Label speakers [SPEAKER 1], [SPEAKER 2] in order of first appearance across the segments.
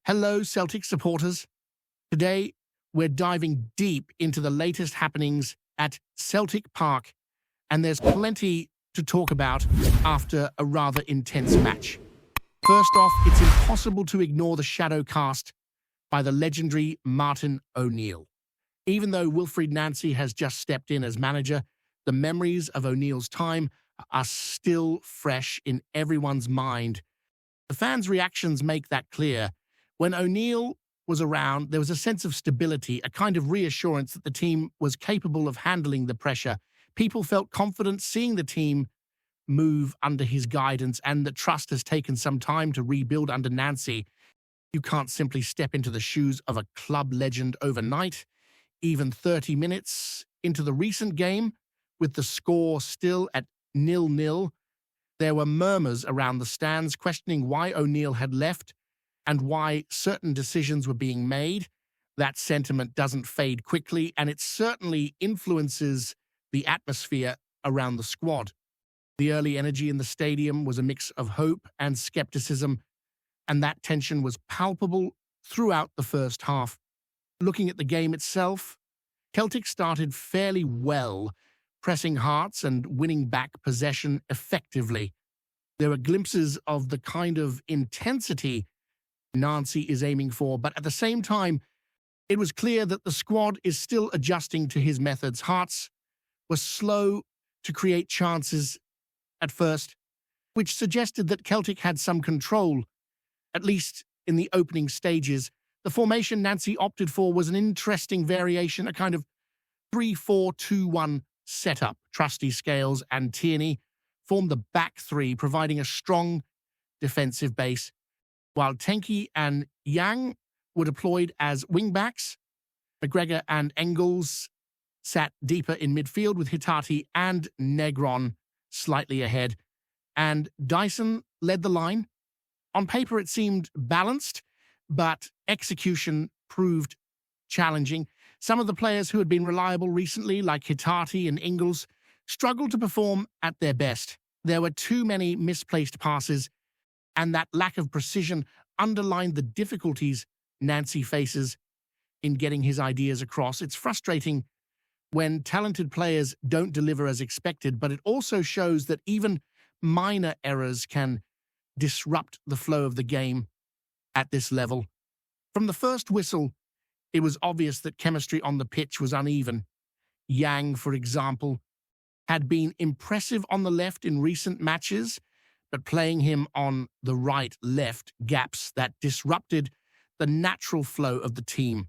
[SPEAKER 1] Hello, Celtic supporters. Today, we're diving deep into the latest happenings at Celtic Park, and there's plenty to talk about after a rather intense match. First off, it's impossible to ignore the shadow cast by the legendary Martin O'Neill. Even though Wilfried Nancy has just stepped in as manager, the memories of O'Neill's time are still fresh in everyone's mind. The fans' reactions make that clear. When O'Neill was around, there was a sense of stability, a kind of reassurance that the team was capable of handling the pressure. People felt confident seeing the team move under his guidance, and the trust has taken some time to rebuild under Nancy. You can't simply step into the shoes of a club legend overnight. Even 30 minutes into the recent game, with the score still at 0-0, there were murmurs around the stands questioning why O'Neill had left and why certain decisions were being made. That sentiment doesn't fade quickly, and it certainly influences the atmosphere around the squad. The early energy in the stadium was a mix of hope and skepticism, and that tension was palpable throughout the first half. Looking at the game itself, Celtic started fairly well, pressing Hearts and winning back possession effectively. There were glimpses of the kind of intensity Nancy is aiming for, but at the same time, it was clear that the squad is still adjusting to his methods. Hearts were slow to create chances at first, which suggested that Celtic had some control, at least in the opening stages. The formation Nancy opted for was an interesting variation, a kind of 3-4-2-1 setup. Trusty Scales and Tierney formed the back three, providing a strong defensive base, while Tenki and Yang were deployed as wingbacks. McGregor and Engels sat deeper in midfield, with Hitati and Negron slightly ahead, and Dyson led the line. On paper, it seemed balanced, but execution proved challenging. Some of the players who had been reliable recently, like Hitati and Engels, struggled to perform at their best. There were too many misplaced passes, and that lack of precision underlined the difficulties Nancy faces in getting his ideas across. It's frustrating when talented players don't deliver as expected, but it also shows that even minor errors can disrupt the flow of the game at this level. From the first whistle, it was obvious that chemistry on the pitch was uneven. Yang, for example, had been impressive on the left in recent matches, but playing him on the right left gaps that disrupted the natural flow of the team.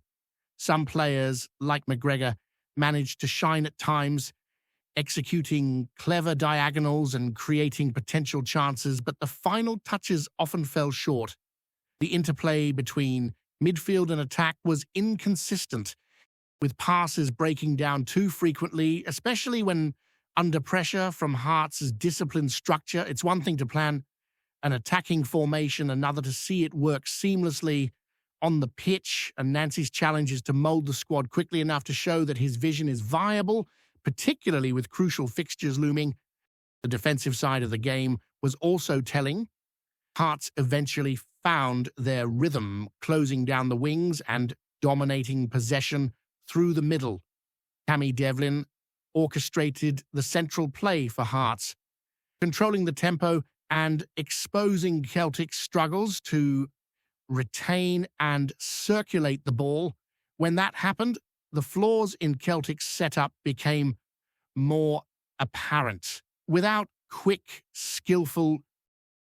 [SPEAKER 1] Some players, like McGregor, managed to shine at times, executing clever diagonals and creating potential chances, but the final touches often fell short. The interplay between midfield and attack was inconsistent, with passes breaking down too frequently, especially when under pressure from Hearts' disciplined structure. It's one thing to plan an attacking formation, another to see it work seamlessly on the pitch, and Nancy's challenge is to mold the squad quickly enough to show that his vision is viable, particularly with crucial fixtures looming. The defensive side of the game was also telling. Hearts eventually found their rhythm, closing down the wings and dominating possession through the middle. Tammy Devlin orchestrated the central play for Hearts, controlling the tempo and exposing Celtic's struggles to retain and circulate the ball. When that happened, the flaws in Celtic's setup became more apparent. Without quick, skillful,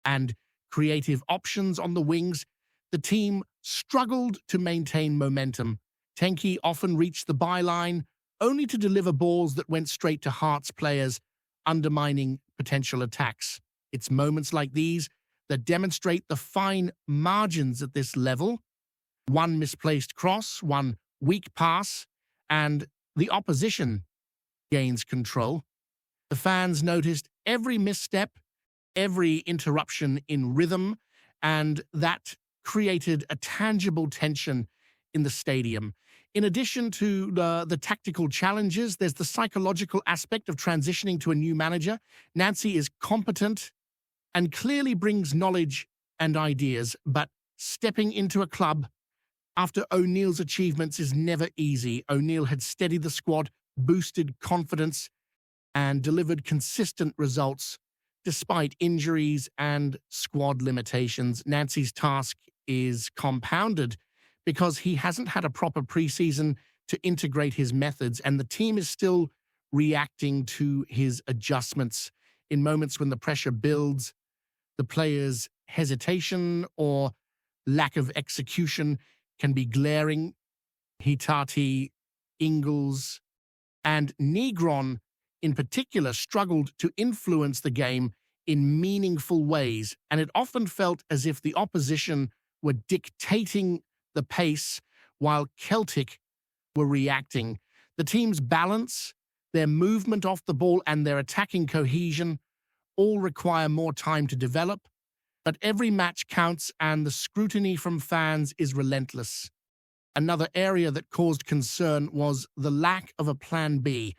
[SPEAKER 1] and creative options on the wings, the team struggled to maintain momentum. Tenki often reached the byline, only to deliver balls that went straight to Hearts players, undermining potential attacks. It's moments like these that demonstrate the fine margins at this level. One misplaced cross, one weak pass, and the opposition gains control. The fans noticed every misstep, every interruption in rhythm, and that created a tangible tension in the stadium. In addition to the tactical challenges, there's the psychological aspect of transitioning to a new manager. Nancy is competent and clearly brings knowledge and ideas, but stepping into a club after O'Neill's achievements is never easy. O'Neill had steadied the squad, boosted confidence, and delivered consistent results despite injuries and squad limitations. Nancy's task is compounded because he hasn't had a proper preseason to integrate his methods, and the team is still reacting to his adjustments. In moments when the pressure builds, the players' hesitation or lack of execution can be glaring. Hitati, Ingles, and Negron in particular struggled to influence the game in meaningful ways, and it often felt as if the opposition were dictating the pace while Celtic were reacting. The team's balance, their movement off the ball, and their attacking cohesion all require more time to develop, but every match counts and the scrutiny from fans is relentless. Another area that caused concern was the lack of a plan B.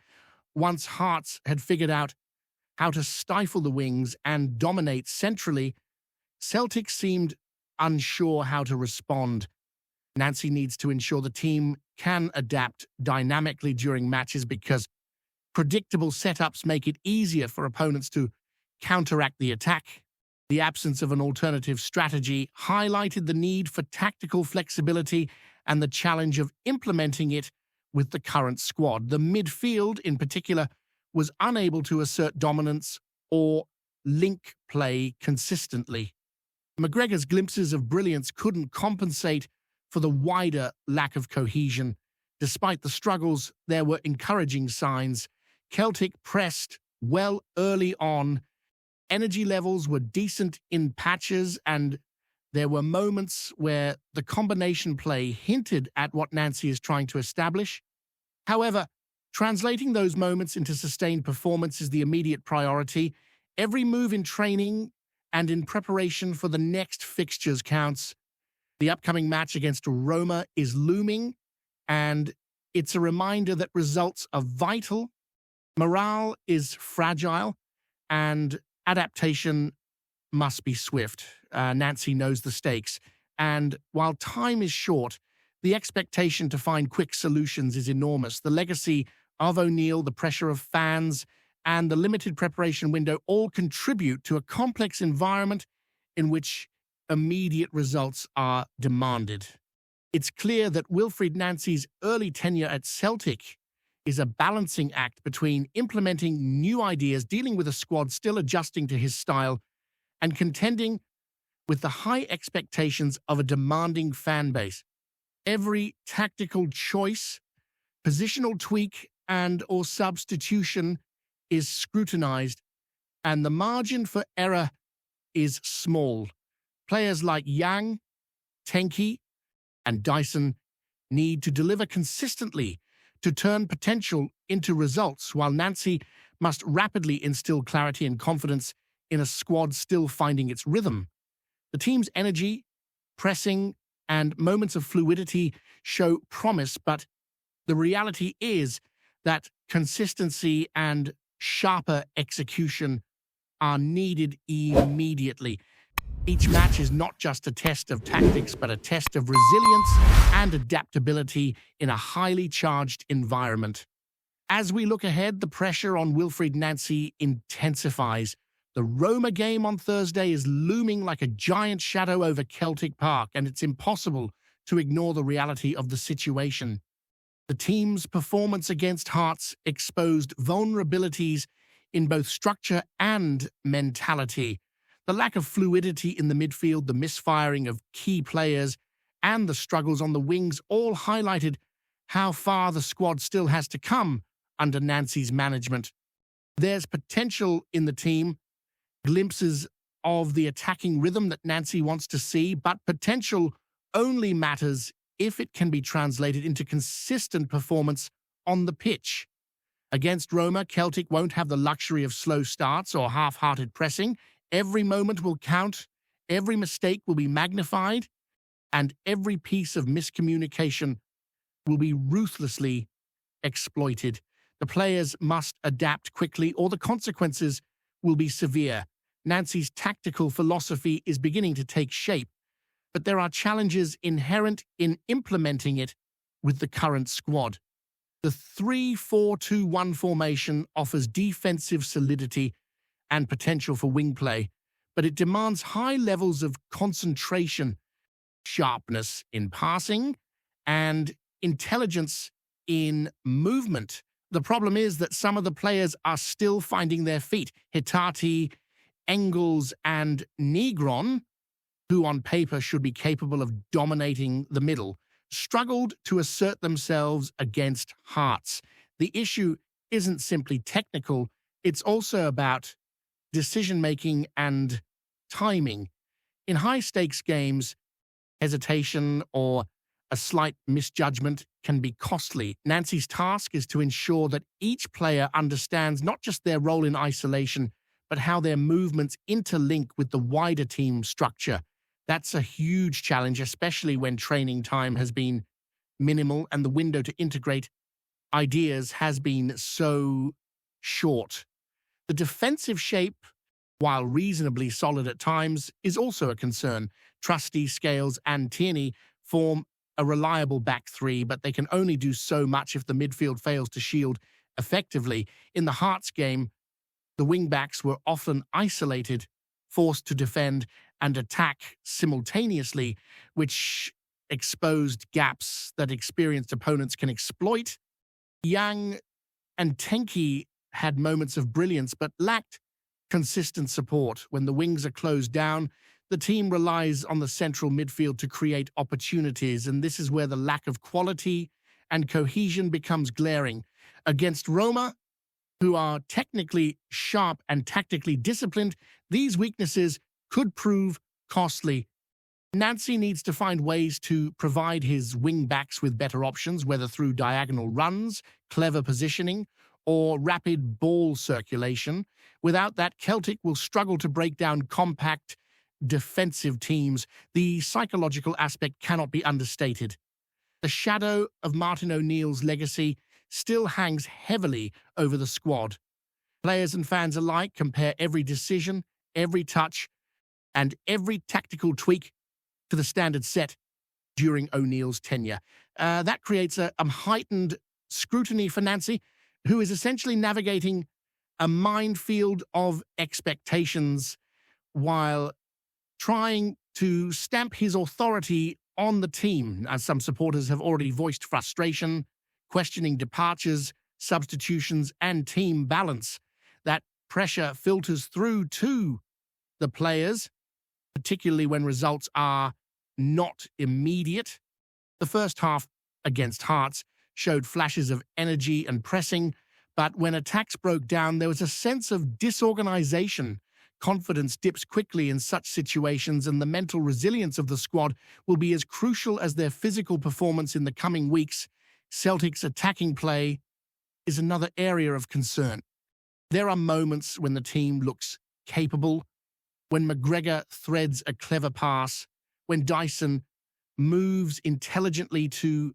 [SPEAKER 1] Once Hearts had figured out how to stifle the wings and dominate centrally, Celtic seemed unsure how to respond. Nancy needs to ensure the team can adapt dynamically during matches because predictable setups make it easier for opponents to counteract the attack. The absence of an alternative strategy highlighted the need for tactical flexibility and the challenge of implementing it with the current squad. The midfield, in particular, was unable to assert dominance or link play consistently. McGregor's glimpses of brilliance couldn't compensate for the wider lack of cohesion. Despite the struggles, there were encouraging signs. Celtic pressed well early on. Energy levels were decent in patches, and there were moments where the combination play hinted at what Nancy is trying to establish. However, translating those moments into sustained performance is the immediate priority. Every move in training and in preparation for the next fixtures counts. The upcoming match against Roma is looming, and it's a reminder that results are vital. Morale is fragile, and adaptation must be swift. Nancy knows the stakes, and while time is short, the expectation to find quick solutions is enormous. The legacy of O'Neill, the pressure of fans, and the limited preparation window all contribute to a complex environment in which immediate results are demanded. It's clear that Wilfried Nancy's early tenure at Celtic is a balancing act between implementing new ideas, dealing with a squad still adjusting to his style, and contending with the high expectations of a demanding fan base. Every tactical choice, positional tweak, and/or substitution is scrutinized, and the margin for error is small. Players like Yang, Tenki, and Dyson need to deliver consistently to turn potential into results, while Nancy must rapidly instill clarity and confidence in a squad still finding its rhythm. The team's energy, pressing, and moments of fluidity show promise, but the reality is that consistency and sharper execution are needed immediately. Each match is not just a test of tactics, but a test of resilience and adaptability in a highly charged environment. As we look ahead, the pressure on Wilfried Nancy intensifies. The Roma game on Thursday is looming like a giant shadow over Celtic Park, and it's impossible to ignore the reality of the situation. The team's performance against Hearts exposed vulnerabilities in both structure and mentality. The lack of fluidity in the midfield, the misfiring of key players, and the struggles on the wings all highlighted how far the squad still has to come under Nancy's management. There's potential in the team, glimpses of the attacking rhythm that Nancy wants to see, but potential only matters if it can be translated into consistent performance on the pitch. Against Roma, Celtic won't have the luxury of slow starts or half-hearted pressing. Every moment will count, every mistake will be magnified, and every piece of miscommunication will be ruthlessly exploited. The players must adapt quickly, or the consequences will be severe. Nancy's tactical philosophy is beginning to take shape. but there are challenges inherent in implementing it with the current squad. The 3-4-2-1 formation offers defensive solidity and potential for wing play, but it demands high levels of concentration, sharpness in passing, and intelligence in movement. The problem is that some of the players are still finding their feet. Hitati, Engels, and Negron, who on paper should be capable of dominating the middle, struggled to assert themselves against Hearts. The issue isn't simply technical, it's also about decision-making and timing. In high-stakes games, hesitation or a slight misjudgment can be costly. Nancy's task is to ensure that each player understands not just their role in isolation, but how their movements interlink with the wider team structure. That's a huge challenge, especially when training time has been minimal and the window to integrate ideas has been so short. The defensive shape, while reasonably solid at times, is also a concern. Trusty, Scales, and Tierney form a reliable back three, but they can only do so much if the midfield fails to shield effectively. In the Hearts game, the wing-backs were often isolated, forced to defend and attack simultaneously, which exposed gaps that experienced opponents can exploit. Yang and Tenki had moments of brilliance but lacked consistent support. When the wings are closed down, the team relies on the central midfield to create opportunities, and this is where the lack of quality and cohesion becomes glaring. Against Roma, who are technically sharp and tactically disciplined, these weaknesses could prove costly. Nancy needs to find ways to provide his wing-backs with better options, whether through diagonal runs, clever positioning, or rapid ball circulation. Without that, Celtic will struggle to break down compact, defensive teams. The psychological aspect cannot be understated. The shadow of Martin O'Neill's legacy still hangs heavily over the squad. Players and fans alike compare every decision, every touch, and every tactical tweak to the standard set during O'Neill's tenure. That creates a heightened scrutiny for Nancy, who is essentially navigating a minefield of expectations while trying to stamp his authority on the team, as some supporters have already voiced frustration, questioning departures, substitutions, and team balance. That pressure filters through to the players, particularly when results are not immediate. The first half against Hearts showed flashes of energy and pressing, but when attacks broke down, there was a sense of disorganization. Confidence dips quickly in such situations, and the mental resilience of the squad will be as crucial as their physical performance in the coming weeks. Celtic's attacking play is another area of concern. There are moments when the team looks capable, when McGregor threads a clever pass, when Dyson moves intelligently to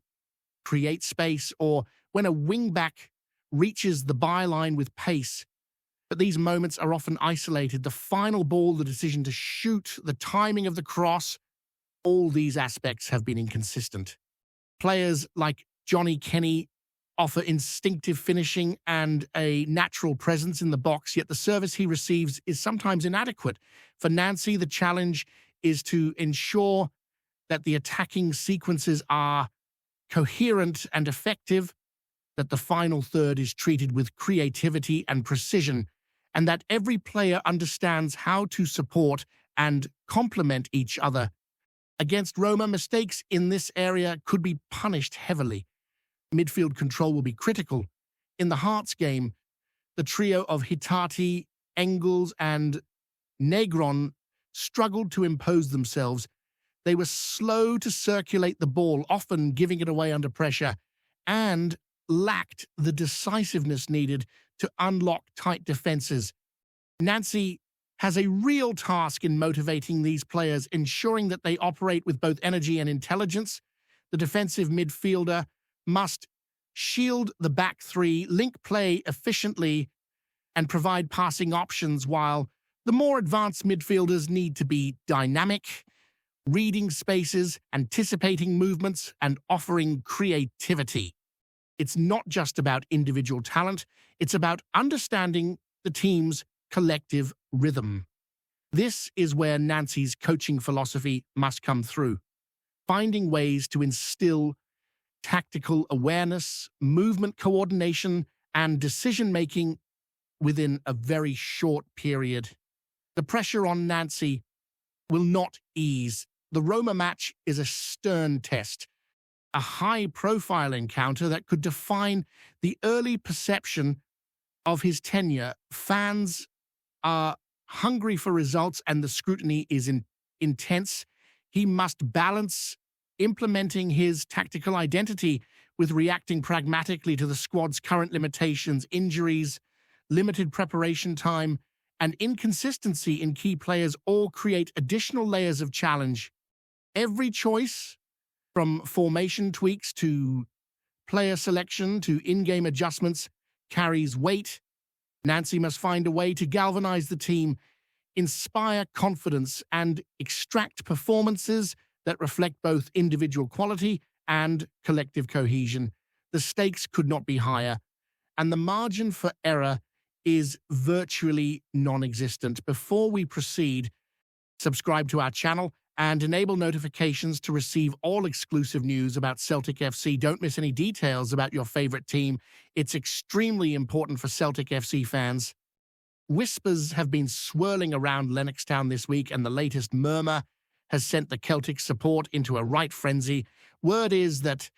[SPEAKER 1] create space, or when a wing-back reaches the byline with pace. But these moments are often isolated. The final ball, the decision to shoot, the timing of the cross, all these aspects have been inconsistent. Players like Johnny Kenny offer instinctive finishing and a natural presence in the box, yet the service he receives is sometimes inadequate. For Nancy, the challenge is to ensure that the attacking sequences are coherent and effective, that the final third is treated with creativity and precision, and that every player understands how to support and complement each other. Against Roma, mistakes in this area could be punished heavily. Midfield control will be critical. In the Hearts game, the trio of Hitati, Engels, and Negron struggled to impose themselves. They were slow to circulate the ball, often giving it away under pressure, and lacked the decisiveness needed to unlock tight defenses. Nancy has a real task in motivating these players, ensuring that they operate with both energy and intelligence. The defensive midfielder must shield the back three, link play efficiently, and provide passing options, while the more advanced midfielders need to be dynamic, reading spaces, anticipating movements, and offering creativity. It's not just about individual talent, it's about understanding the team's collective rhythm. This is where Nancy's coaching philosophy must come through, finding ways to instill tactical awareness, movement coordination, and decision-making within a very short period. The pressure on Nancy will not ease. The Roma match is a stern test, a high-profile encounter that could define the early perception of his tenure. Fans are hungry for results and the scrutiny is intense. He must balance implementing his tactical identity with reacting pragmatically to the squad's current limitations, injuries, limited preparation time, and inconsistency in key players all create additional layers of challenge. Every choice, from formation tweaks to player selection to in-game adjustments, carries weight. Nancy must find a way to galvanize the team, inspire confidence, and extract performances that reflect both individual quality and collective cohesion. The stakes could not be higher, and the margin for error is virtually non-existent. Before we proceed, subscribe to our channel and enable notifications to receive all exclusive news about Celtic FC. Don't miss any details about your favorite team. It's extremely important for Celtic FC fans. Whispers have been swirling around Lennoxtown this week, and the latest murmur has sent the Celtic support into a right frenzy. Word is that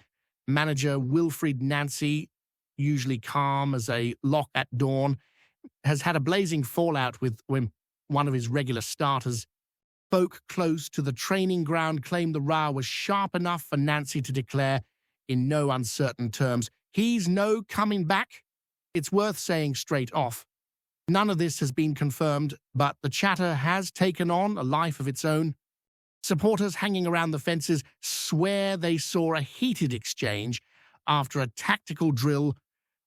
[SPEAKER 1] manager Wilfried Nancy, usually calm as a lock at dawn, has had a blazing fallout with one of his regular starters. Folk close to the training ground claimed the row was sharp enough for Nancy to declare, in no uncertain terms, he's no coming back. It's worth saying straight off. None of this has been confirmed, but the chatter has taken on a life of its own. Supporters hanging around the fences swear they saw a heated exchange after a tactical drill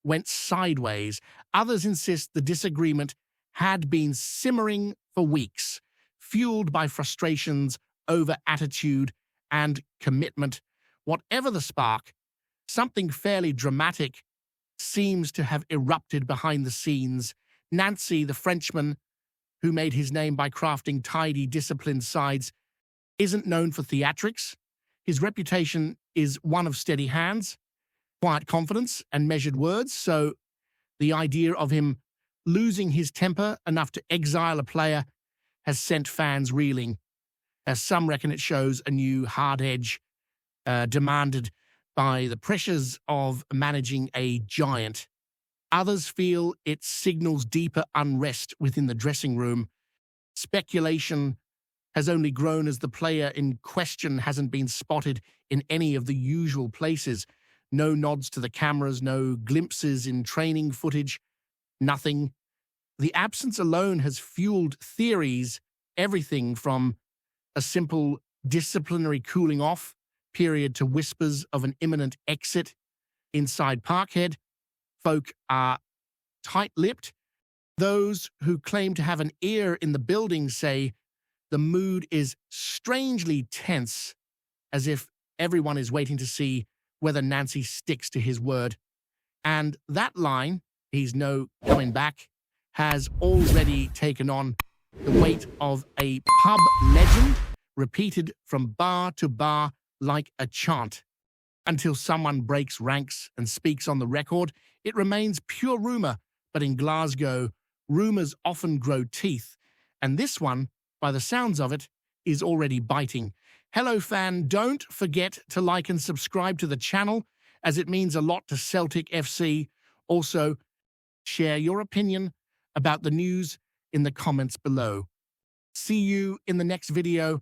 [SPEAKER 1] went sideways. Others insist the disagreement had been simmering for weeks, fueled by frustrations over attitude and commitment. Whatever the spark, something fairly dramatic seems to have erupted behind the scenes. Nancy, the Frenchman, who made his name by crafting tidy, disciplined sides, isn't known for theatrics. His reputation is one of steady hands, quiet confidence, and measured words, so the idea of him losing his temper enough to exile a player has sent fans reeling. As some reckon it shows a new hard edge demanded by the pressures of managing a giant. Others feel it signals deeper unrest within the dressing room. Speculation has only grown as the player in question hasn't been spotted in any of the usual places. No nods to the cameras, no glimpses in training footage, nothing. The absence alone has fueled theories, everything from a simple disciplinary cooling off period to whispers of an imminent exit. Inside Parkhead, folk are tight-lipped. Those who claim to have an ear in the building say the mood is strangely tense, as if everyone is waiting to see whether Nancy sticks to his word. And that line, he's no coming back, has already taken on the weight of a pub legend, repeated from bar to bar like a chant. Until someone breaks ranks and speaks on the record, it remains pure rumor, but in Glasgow, rumors often grow teeth, and this one, by the sounds of it, is already biting. Hello fan, don't forget to like and subscribe to the channel, as it means a lot to Celtic FC. Also, share your opinion about the news in the comments below. See you in the next video.